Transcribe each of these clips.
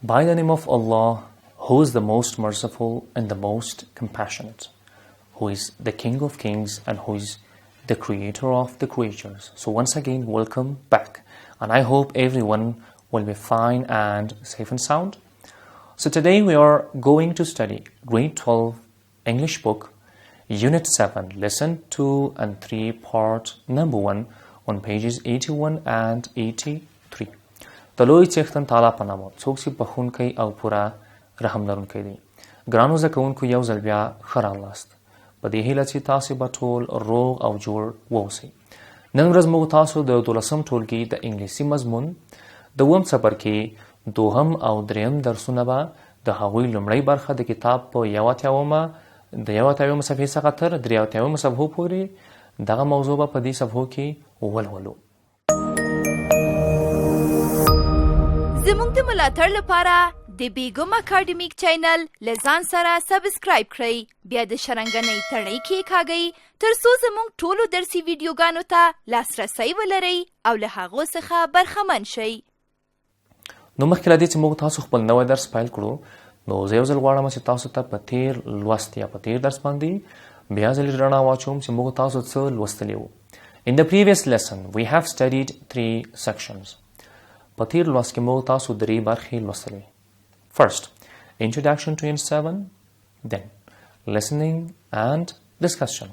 By the name of Allah, who is the most merciful and the most compassionate, who is the King of Kings and who is the Creator of the creatures. So once again, welcome back. And I hope everyone will be fine and safe and sound. So today we are going to study Grade 12 English book, Unit 7, Lesson 2 and 3, Part number 1 on pages 81 and 83. د لوی څښتن تعالی په نامه څوک چې بخښونکی او پوره رحم لرونکی دی. ګرانو زده کوونکو یو ځل بیا ښه راغلاست. په دې هیله چې تاسې به ټول روغ او جوړ واوسئ. نن ورځ موږ تاسو د 12م ټولګي د انګلیسي مضمون د اووم څپرکي دوهم او دریم درسونه به د هغوی لومړۍ برخه د کتاب په 81 صفحې څخه تر 83 صفحو پورې دغه موضوع به په دې صفحو کې ولولو. زموږ د ملاتړ لپاره د بیګم اکاډمیک چینل له ځان سره سبسکرایب کړئ، بیا د شرنګنۍ تڼۍ کېکاږئ ترڅو زموږ ټولو درسي ویډیوګانو ته لاسرسی ولرئ او له هغو څخه برخمن شئ. نو مخکې له دې چې موږ تاسو خپل نوی درس پیل کړو، نو زه یو ځل غواړم چې تاسو ته په تیر لوست یا په تیر درس باندې بیا ځلې رڼا واچوم چې موږ تاسو څه لوستلي وو. In the previous lesson, we have studied 3 sections. په تیر لوست کې موږ تاسو 3 برخې لوستلې. First, introduction to Unit 7, then listening and discussion.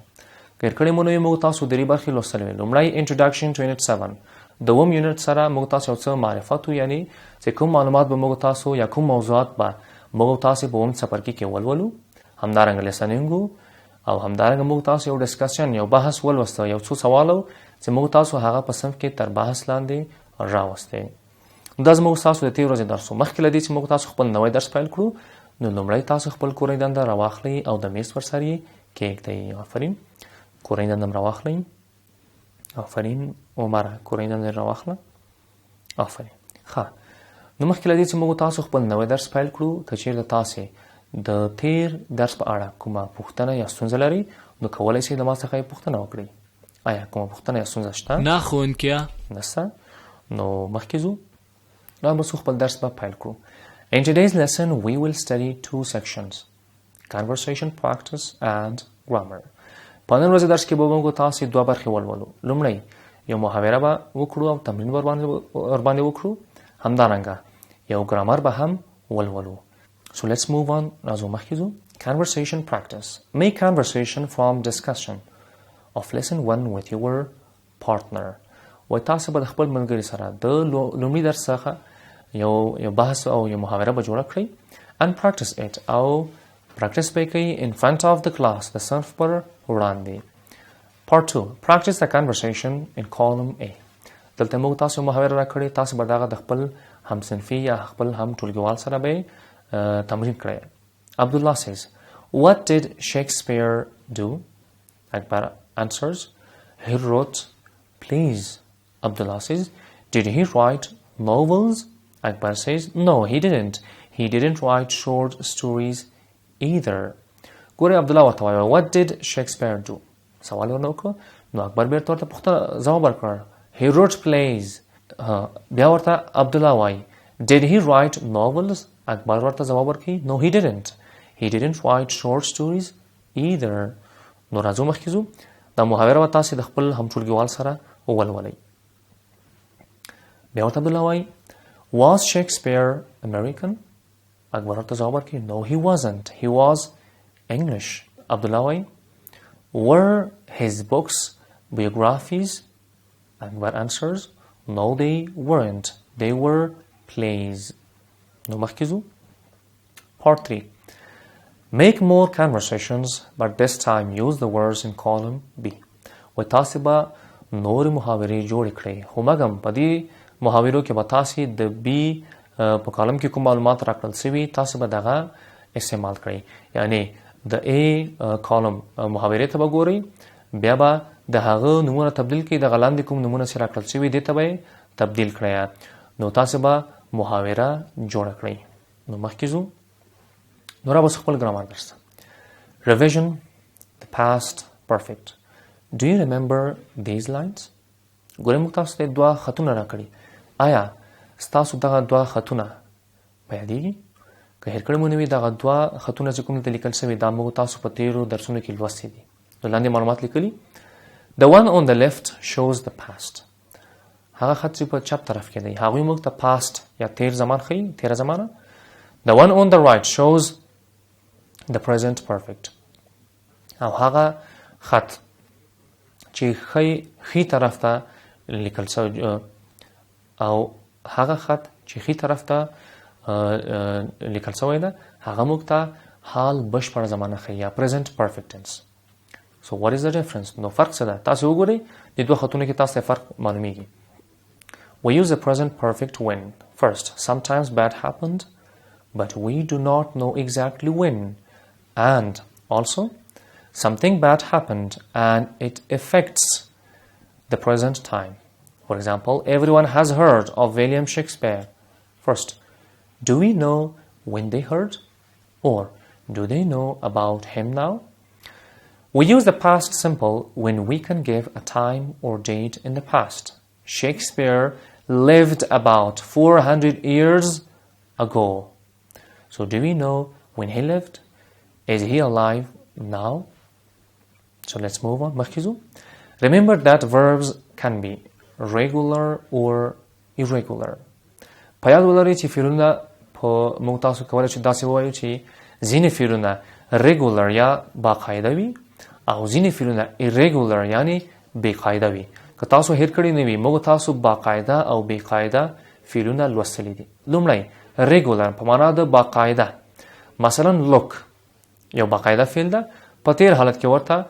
غیر کړي مو نو موږ تاسو 3 برخې لوستلې. لومړی introduction to Unit 7. دوم یونټ سره موږ تاسو څه معرفت یعنی چې کوم معلومات به موږ تاسو یا کوم موضوعات به موږ تاسو په اووم څپرکي کې ولولو. همدارنګه لیسنینګ او همدارنګه موږ تاسو یو ډسکشن یو بحث ولوسته، یو څو سوالو چې موږ تاسو هغه په صنف کې تر بحث لاندې راوسته. دا زموږ تاسو د تیر ورځې درس مخکې لدی چې موږ تاسو خپل نوی درس پیل کړو، نو لومړی تاسو خپل کورنۍ دنده راواخلئ او د میز پر سر یې کېږدئ. آفرین، کورنۍ دنده راواخلئ. آفرین عمره، کورنۍ دنده راواخله. آفرین. ښه، نو مخکې له دې چې موږ تاسو خپل نوی درس پیل کړو، که چېرته تاسې د تیر درس په اړه کومه پوښتنه یا ستونزه لرئ، نو کولی شئ له ما څخه یې پوښتنه وکړئ. آیا کومه پوښتنه یا ستونزه شته؟ نه ښوونکیه. نشته. نو مخکې ځو، نو موږ خپل درس به پیل کړو. In today's lesson, we will study 2 sections: conversation practice and grammar. په نن ورځې درس کې به موږ تاسو 2 برخې ولولو. لومړی یو محاوره به وکړو او تمرین ورباندې وکړو، همدارنګه یو ګرامر به هم ولولو. So let's move on. راځو مخکې ځو. Conversation practice. Make conversation from discussion of lesson 1 with your partner. وای تاسو به د خپل ملګري سره د لومړي درس څخه یو بحث او یو محاوره به جوړه کړئ and practice it او practice به کوي in front of the class د صنف پر وړاندې. Part 2. Practice the conversation in column A. دلته موږ تاسو محاوره راکړئ، تاسو به دغه د خپل همصنفي یا خپل هم ټولګیوال سره به تمرین کړئ. Abdullah says, what did Shakespeare do? Akbar answers, he wrote plays. Abdullah says, did he write novels? Akbar says, no, he didn't. He didn't write short stories either. ګوره عبدالله ورته وایي what did Shakespeare do؟ سوال ورنه وکړو، نو اکبر بیرته ورته پوښتنه ځواب ورکړ he wrote plays. بیا ورته عبدالله وایي did he write novels؟ اکبر ورته ځواب ورکوي no, he didn't. He didn't write short stories either. نو راځو مخکې ځو، دا محاوره به تاسې د خپل همټولګیوال سره ولولئ. بیا ورته عبدالله وایي was Shakespeare American؟ اکبر ورته ځواب ورکوي no, he wasn't. He was English. عبدالله وایي were his books biographies؟ Akbar answers, no, they weren't. They were plays. نو مخکې ځو. Part 3. Make more conversations, but this time use the words in column B. و تاسې به نورې محاورې جوړې کړئ، خو مګم په دې محاورو کې به تاسې د B په کالم کې کوم معلومات راکړل شوي تاسې به دغه استعمال کړئ. یعنی د A کالم محاورې ته به ګورئ، بیا به د هغه نمونه تبدیل کړئ، د لاندې کوم نمونه چې راکړل شوي دې ته به تبدیل کړئ، نو تاسې به محاوره جوړه کړئ. نو مخکې ځو، نو را بس خپل ګرامر درس. Revision, the past perfect. Do you remember these lines؟ ګورئ موږ تاسو ته 2 خطونه راکړي. آیا ستاسو دغه 2 خطونه په یادېږي که هېر کړی مو نه وي دغه دوه خطونه چې کوم دلته لیکل شوي دا موږ تاسو په تېرو درسونو کې لوستي دي نو لاندې معلومات لیکلي The one on the left shows the past هغه خط چې په چپ طرف کې دی هغوی موږ ته past یا تېر زمان ښیي تېره زمانه The one on the right shows the present perfect او هغه خط چې ښي طرف ته لیکل شوی او هغه خط چې ښي طرف ته لیکل شوی ده هغه موږ ته حال بشپړه زمانه ښیي یا present perfect tense So what is the difference? نو فرق څه ده تاسو وګورئ د دوه خطونو کې تاسو ته فرق معلومیږي We use the present perfect when First, sometimes bad happened but we do not know exactly when and also something bad happened and it affects the present time. For example, everyone has heard of William Shakespeare. First, do we know when they heard? Or do they know about him now? We use the past simple when we can give a time or date in the past. Shakespeare lived about 400 years ago. So do we know when he lived? Is he alive now? So let's move on. Remember that verbs can be regular or irregular. په یاد ولرئ چې فعلونه په موږ تاسو کولی شو داسې ووایو چې ځینې فعلونه regular یا باقاعده وي او ځینې فعلونه irregular یعنی بېقاعده وي که تاسو هېر کړي نه وي موږ تاسو باقاعده او بېقاعده فعلونه لوستلي دي لومړی regular په معنا د باقاعده مثلا look یو باقاعده فعل ده په تېر حالت کې ورته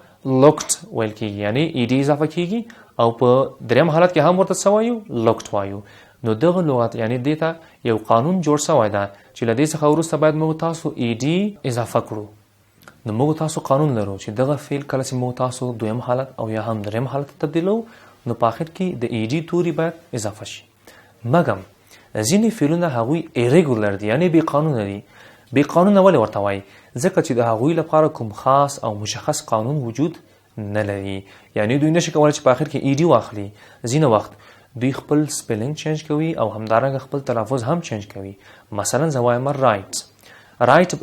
looked ویل کېږي یعنی ed اضافه کېږي او په دریم حالت کې هم ورته څه وایو looked وایو نو دغه لغت یعنی دې ته یو قانون جوړ شوی ده چې له دې څخه وروسته باید موږ تاسو ed اضافه کړو نو موږ تاسو قانون لرو چې دغه فعل کله چې موږ تاسو دویم حالت او یا هم دریم حالت ته تبدیلو نو په آخر کې د ed توري باید اضافه شي مګم ځینې فعلونه هغوی irregular دي یعنی بې قانونه دي بې قانونه ولې ورته وایي ځکه چې د هغوی لپاره کوم خاص او مشخص قانون وجود نه لري یعنی دوی نشي کولی چې په آخر کې ed واخلي ځینې وخت دوی خپل سپیلنګ چینج کوي او همدارنګه خپل تلفظ هم چینج کوي مثلا زه وایم رایټ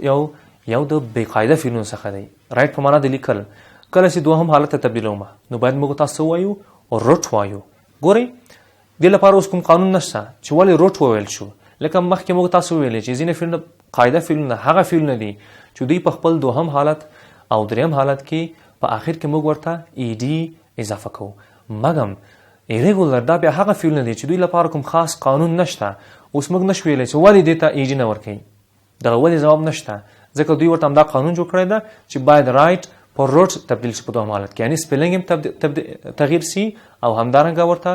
یو د بېقاعده فعلونو څخه دی رایټ په معنا د لیکل کله چې دوهم حالت ته تبدیلومه نو باید موږ تاسو وایو روټ وایو ګورئ دې لپاره اوس کوم قانون نشته چې ولې روټ وویل شو لکه مخکې موږ تاسو ویلې چې ځینې فعلونه قاعده فعلونه هغه فعلونه دي چې دوی په خپل دوهم حالت او دریم حالت کې په آخر کې موږ ورته ed اضافه کوو مګم irregular دا بیا هغه فعلونه دي چې دوی لپاره کوم خاص قانون نشته اوس موږ نشو ویلی چې ولې دې ته ed نه ورکوي دغه ولې ځواب نشته ځکه دوی ورته همدا قانون جوړ کړی ده چې باید رایټ په روټ تبدیل شي په دوهم حالت کې یعنی سپیلنګ هم تغییر شي او همدارنګه ورته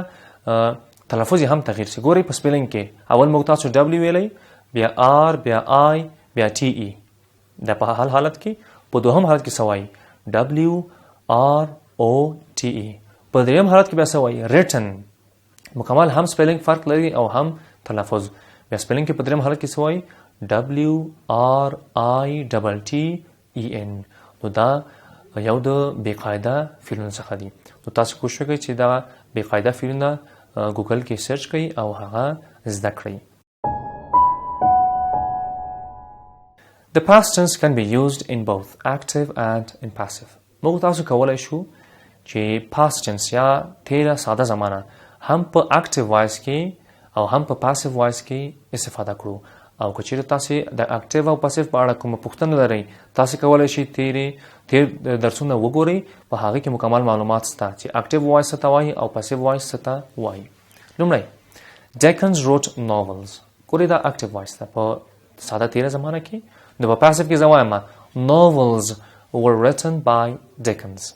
تلفظ هم تغییر شي ګورئ په سپیلنګ کې اول موږ تاسو w ویلی بیا r بیا i بیا te دا په حال حالت کې په دوهم حالت کې څه وایي w r o t e په دریم حالت کې بیا څه وایي written مکمل هم سپیلنګ فرق لري او هم تلفظ بیا سپیلنګ کې په دریم حالت کې څه وایي w r i t e n نو دا یو د بېقاعده فعلونو څخه دي نو تاسو کوشش وکړئ چې دا بېقاعده فعلونه ګوګل کې سرچ کړئ او هغه زده کړئ The past tense can be used in both active and in passive. موږ تاسو کولی شو چې past tense یا تیره ساده زمانه هم په active voice کې او هم په passive voice کې استفاده کړو او که چیرې تاسې د active او passive په اړه کومه پوښتنه لرئ تاسې کولی شئ تیر درسونه وګورئ په هغې کې مکمل معلومات شته چې active voice څه ته وایي او passive voice څه ته وایي لومړی Dickens wrote novels ګورئ دا active voice ده په ساده تیره زمانه کې نو په passive کې زه وایم novels were written by Dickens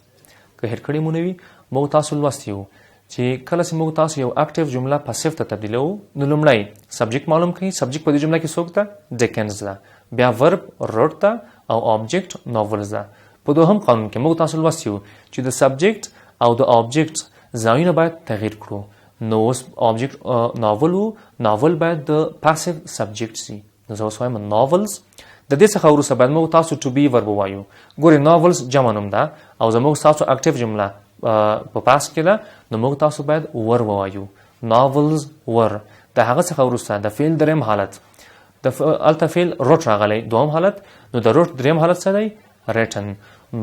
که هېر کړي مو نه وي موږ تاسو لوستی وو چې کله چې موږ تاسو یو اکټیو جمله پاسیو ته تبدیلو نو لومړی سبجیکټ معلوم کړئ سبجیکټ په دې جمله کې څوک ده ډیکنز ده بیا ورب روټ ده او آبجیکټ ناولز ده په دوهم قانون کې موږ تاسو لوستی وو چې د سبجیکټ او د آبجیکټ ځایونه باید تغییر کړو نو اوس آبجیکټ ناول وو ناول باید د پاسیو سبجیکټ شي نو زه اوس وایم ناولز د دې څخه وروسته باید موږ تاسو ټو بی ورب ووایو ګورئ ناولز جمع نوم ده او زموږ تاسو اکټیو جمله په پاس کې ده نو موږ تاسو باید ور ووایو ناولز ور د هغه څخه وروسته د فعل دریم حالت الته فعل wrote راغلی دوم حالت نو د wrote دریم حالت څه دی written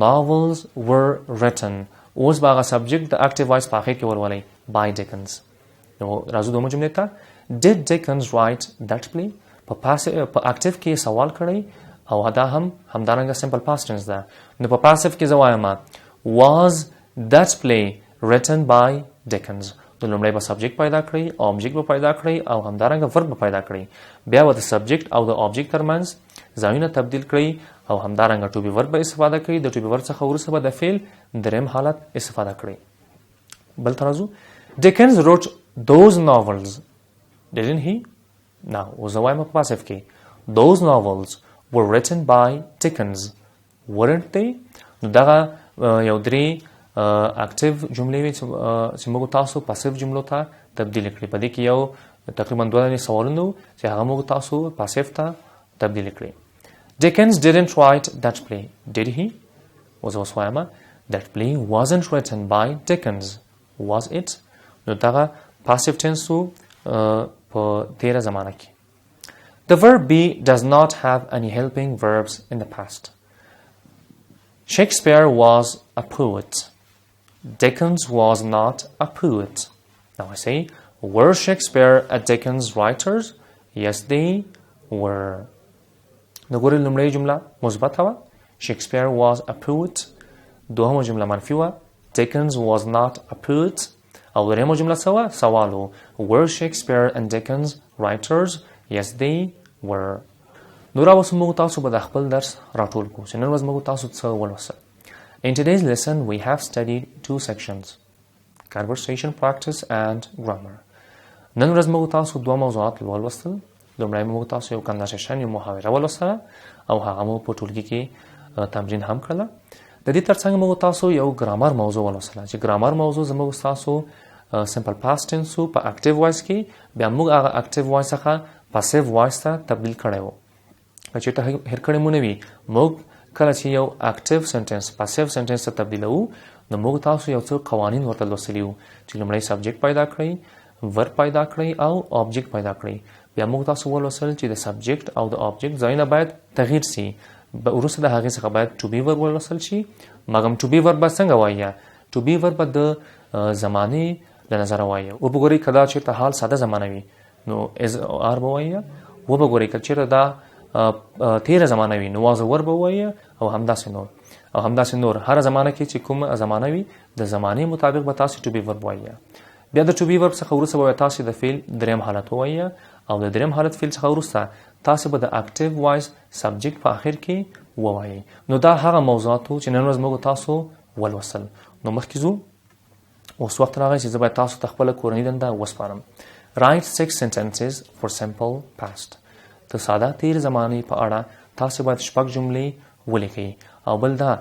novels were written اوس به هغه سبجیکټ د اکټیو وایس په اخر کې ورولئ by Dickens نو راځو دومره جملې ته did Dickens write that play په اکټیو کې سوال کړی او دا همدارنګه سمپل پاست ټنس ده نو په پاسیو کې زه وایم was that play written by Dickens نو لومړی به سبجیکټ پیدا کړئ آبجیکټ به پیدا کړئ او همدارنګه ورب به پیدا کړئ بیا به د سبجیکټ او د آبجیکټ ترمنځ ځایونه تبدیل کړئ او همدارنګه ټو بی ورب به استفاده کړئ د ټو بی ورب څخه وروسته به د فعل دریم حالت استفاده کړئ بل ته راځو Dickens wrote those novels didn't he now اوس زه وایم په پاسیو کې those novels were written by Dickens weren't they نو دغه یو درې اکټیو جملې وي چې موږ تاسو پاسیو جملو ته تبدیل کړئ په دې کې یو تقریبا دوه سوالونه چې هغه موږ تاسو پاسیو ته تبدیل کړئ Dickens didn't write that play did he اوس اوس وایم that play wasn't written by Dickens was it نو دغه پاسیو ټنس په تیره زمانه کې The verb be does not have any helping verbs in the past. Shakespeare was a poet. Dickens was not a poet. Now I say, were Shakespeare and Dickens writers? Yes, they were. نقول الجملة جملة مثبتة. Shakespeare was a poet. دوهم جملة منفية. Dickens was not a poet. أو درهم جملة سوا سوالو. Were Shakespeare and Dickens writers? Yes, they were. نو را اوس موږ تاسو به د خپل درس راټول کړو چې نن ورځ موږ تاسو څه ولوستل. In today's lesson, we have studied two sections, conversation practice and grammar. نن ورځ موږ تاسو دوه موضوعات ولوستل. لومړی موږ تاسو یو کنورسیشن یو محاوره ولوستله او هغه مو په ټولګي کې تمرین هم کړله. د دې ترڅنګ موږ تاسو یو ګرامر موضوع ولوستله چې ګرامر موضوع زموږ تاسو سمپل پاست ټنس په اکټیو وایس کې بیا موږ هغه اکټیو وایس څخه پاسیو وایس ته تبدیل کړی وو چې ته هر کړی مو نه وي موږ کله چې یو اکټیو سنټنس پاسیو سنټنس ته تبدیلو نو موږ تاسو یو څو قوانین ورته لوستلي وو چې لومړی سبجیکټ پیدا کړئ ورب پیدا کړئ او آبجیکټ پیدا کړئ بیا موږ تاسو ولوستل چې د سبجیکټ او د آبجیکټ ځایونه باید تغییر شي وروسته د هغې څخه باید ټو بی ورب ولوستل شي مګم ټو بی ورب به څنګه وایه ټو بی ورب به د زمانې له نظره وایه وبګورئ که دا چېرته حال ساده زمانه وي نو از آر به وایه وبګورئ که چېرته دا تیره زمانه وي نو واز ور به وایه او همداسې نور هر زمانه کې چې کوم زمانه وي د زمانې مطابق به تاسو ټو بی ورب وایه بیا د ټو بی ورب څخه وروسته به تاسو د فعل دریم حالت ووایه او د دریم حالت فعل څخه وروسته تاسو به د اکټیو وایس سبجیکټ په آخر کې ووایي نو دا هغه موضوعات چې نن ورځ موږ تاسو ولوستل نو مخکې ځو اوس وخت راغی چې زه باید تاسو ته خپله کورنۍ دنده وسپارم Write 6 sentences for simple past. د ساده تیر زمانې په اړه تاسو باید شپږ جملې ولیکئ او بل دا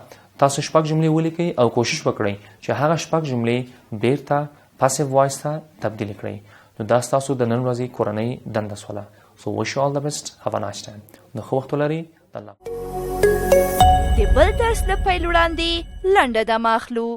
تاسو شپږ جملې ولیکئ او کوشش وکړئ چې هغه شپږ جملې بیرته پاسیو وایس ته تبدیل کړئ نو دا ستاسو د نن ورځې کورنۍ دنده شوله So wish you all the best. Have a nice time. نو ښه وخت ولرئ. الله د بل درس له پیل وړاندې لنډه دمه اخلو.